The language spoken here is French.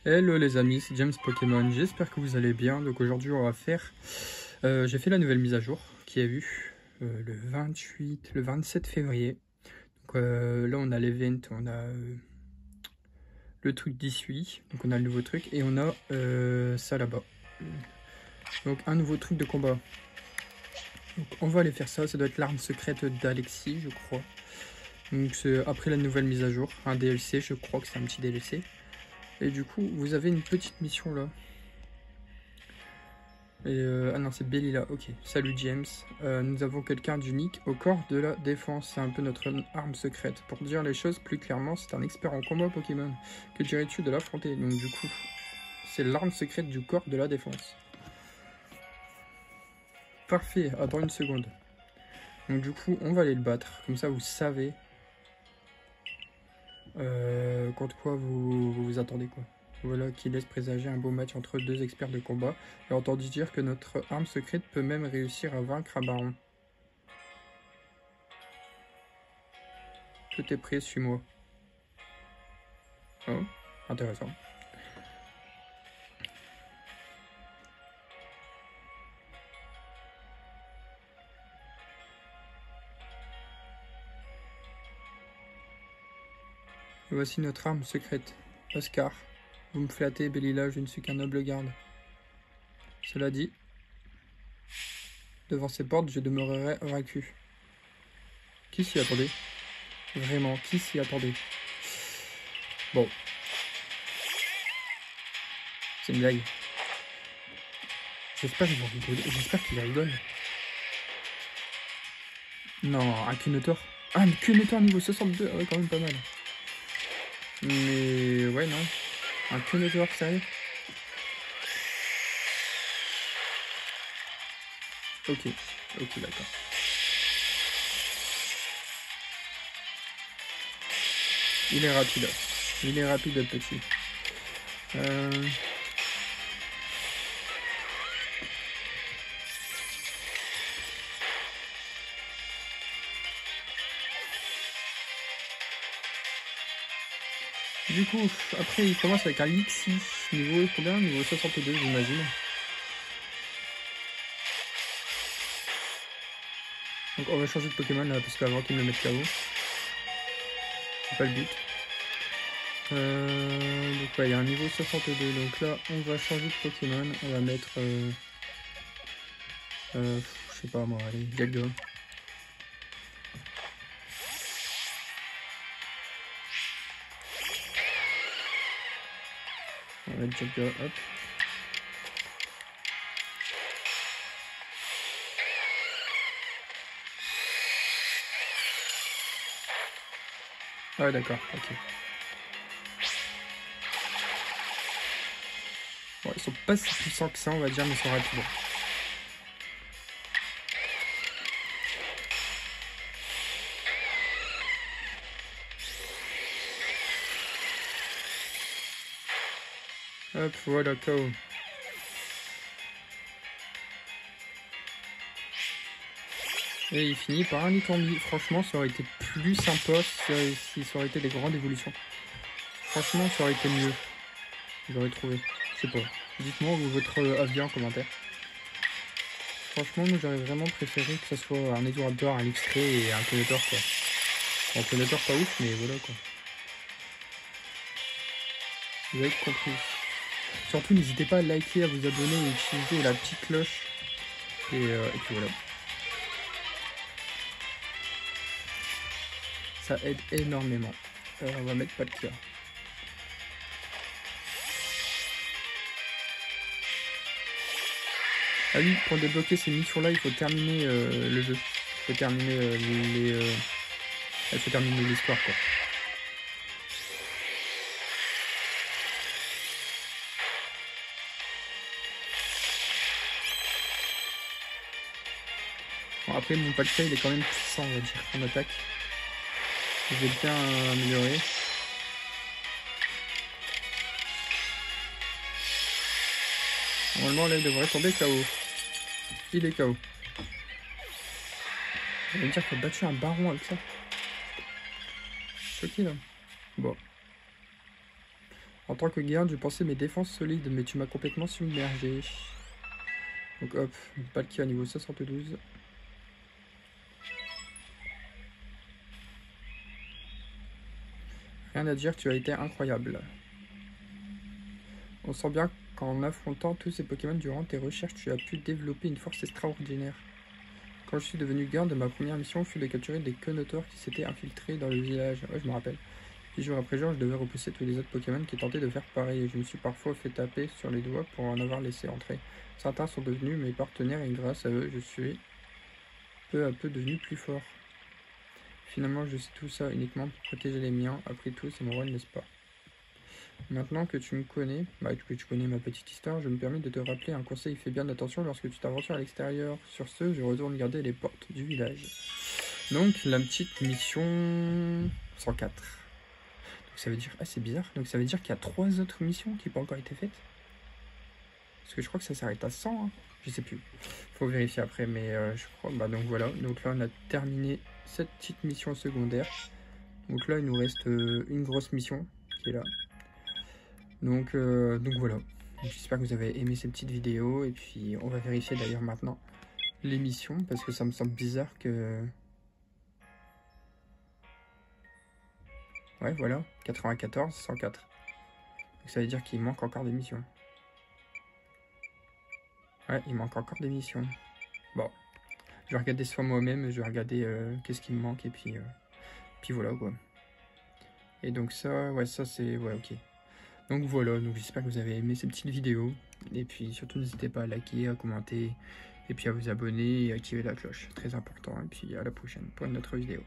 Hello les amis, c'est James Pokémon, j'espère que vous allez bien. Donc aujourd'hui on va faire, j'ai fait la nouvelle mise à jour qui a eu le 27 février. Donc là on a l'event, on a le truc d'issue, donc on a le nouveau truc et on a ça là-bas. Donc un nouveau truc de combat. Donc on va aller faire ça, ça doit être l'arme secrète d'Alexis je crois. Donc c'est après la nouvelle mise à jour, un DLC, je crois que c'est un petit DLC. Et du coup vous avez une petite mission là. Et ah non, c'est Bellila, ok. Salut James. Nous avons quelqu'un d'unique au corps de la défense. C'est un peu notre arme secrète. Pour dire les choses plus clairement, c'est un expert en combat Pokémon. Que dirais-tu de l'affronter? Donc du coup, c'est l'arme secrète du corps de la défense. Parfait, attends une seconde. Donc du coup, on va aller le battre. Comme ça, vous savez contre quoi vous attendez quoi. Voilà qui laisse présager un beau match entre deux experts de combat. J'ai entendu dire que notre arme secrète peut même réussir à vaincre un baron. Tout est prêt, suis-moi. Oh, intéressant. Voici notre arme secrète. Oscar, vous me flattez, Bellila, je ne suis qu'un noble garde. Cela dit, devant ces portes, je demeurerai vaincu. Qui s'y attendait? Vraiment, qui s'y attendait? Bon. C'est une blague. J'espère qu'il rigole. Non, un Kunotor. Ah, un Kunotor niveau 62, ah ouais, quand même pas mal. Mais ouais, non. Un Kunotor, sérieux? Ok, d'accord. Il est rapide. Il est rapide, le petit. Du coup, après, il commence avec un Lixi. Niveau combien? Niveau 62, j'imagine. Donc, on va changer de Pokémon là, parce qu'avant qu'il me le mette KO. C'est pas le but. Donc, ouais, il y a un niveau 62. Donc là, on va changer de Pokémon. On va mettre. Je sais pas moi, allez, Dialga. On va mettre Dialga, hop. Ah ouais, d'accord, ok. Bon, ils sont pas si puissants que ça, on va dire, mais ils sont rapides. Hop, voilà, KO. Et il finit par un Nitambi. Franchement, ça aurait été plus sympa si ça aurait été des grandes évolutions. Franchement, ça aurait été mieux. J'aurais trouvé. Je sais pas. Dites-moi votre avis en commentaire. Franchement, moi j'aurais vraiment préféré que ce soit un Edwardor, un Luxray et un Connotor quoi. Un Connotor pas ouf, mais voilà quoi. Vous avez compris. Surtout, n'hésitez pas à liker, à vous abonner et utiliser la petite cloche. Et puis voilà. Ça aide énormément. On va mettre Palkia. Ah oui, pour débloquer ces missions-là, il faut terminer le jeu. Il faut terminer il faut terminer l'histoire quoi. Bon, après, mon Palkia, il est quand même puissant, on va dire, en attaque. Je vais bien améliorer. Normalement, là, il devrait tomber KO. Il est KO. Ça veut dire qu'il a battu un baron avec ça. Choqué, là. Bon. En tant que garde, je pensais mes défenses solides, mais tu m'as complètement submergé. Donc hop, Palkia niveau 72. Rien à dire, tu as été incroyable. On sent bien qu'en affrontant tous ces Pokémon durant tes recherches, tu as pu développer une force extraordinaire. Quand je suis devenu garde, ma première mission fut de capturer des Conotors qui s'étaient infiltrés dans le village. Ouais, je me rappelle. Puis jour après jour, je devais repousser tous les autres Pokémon qui tentaient de faire pareil. Je me suis parfois fait taper sur les doigts pour en avoir laissé entrer. Certains sont devenus mes partenaires et grâce à eux, je suis peu à peu devenu plus fort. Finalement, je sais tout ça uniquement pour protéger les miens. Après tout, c'est mon rôle, n'est-ce pas? Maintenant que tu me connais, que tu connais ma petite histoire, je me permets de te rappeler un conseil. Fais bien attention lorsque tu t'aventures à l'extérieur. Sur ce, je retourne garder les portes du village. Donc, la petite mission 104. Donc, ça veut dire... Ah, c'est bizarre. Donc, ça veut dire qu'il y a 3 autres missions qui n'ont pas encore été faites. Parce que je crois que ça s'arrête à 100. Hein. Je sais plus. Faut vérifier après, mais je crois... Bah, donc, voilà. Donc là, on a terminé cette petite mission secondaire. Donc là, il nous reste une grosse mission qui est là. Donc voilà, j'espère que vous avez aimé ces petites vidéos et puis on va vérifier d'ailleurs maintenant l'émission parce que ça me semble bizarre que... Ouais voilà, 94, 104. Donc ça veut dire qu'il manque encore des missions. Ouais, il manque encore des missions. Bon, je vais regarder soit moi-même, je vais regarder qu'est-ce qui me manque et puis voilà quoi. Et donc ça, ouais ça c'est... Ouais ok. Donc voilà, donc j'espère que vous avez aimé ces petites vidéos. Et puis surtout n'hésitez pas à liker, à commenter, et puis à vous abonner et à activer la cloche. C'est très important. Et puis à la prochaine pour une autre vidéo.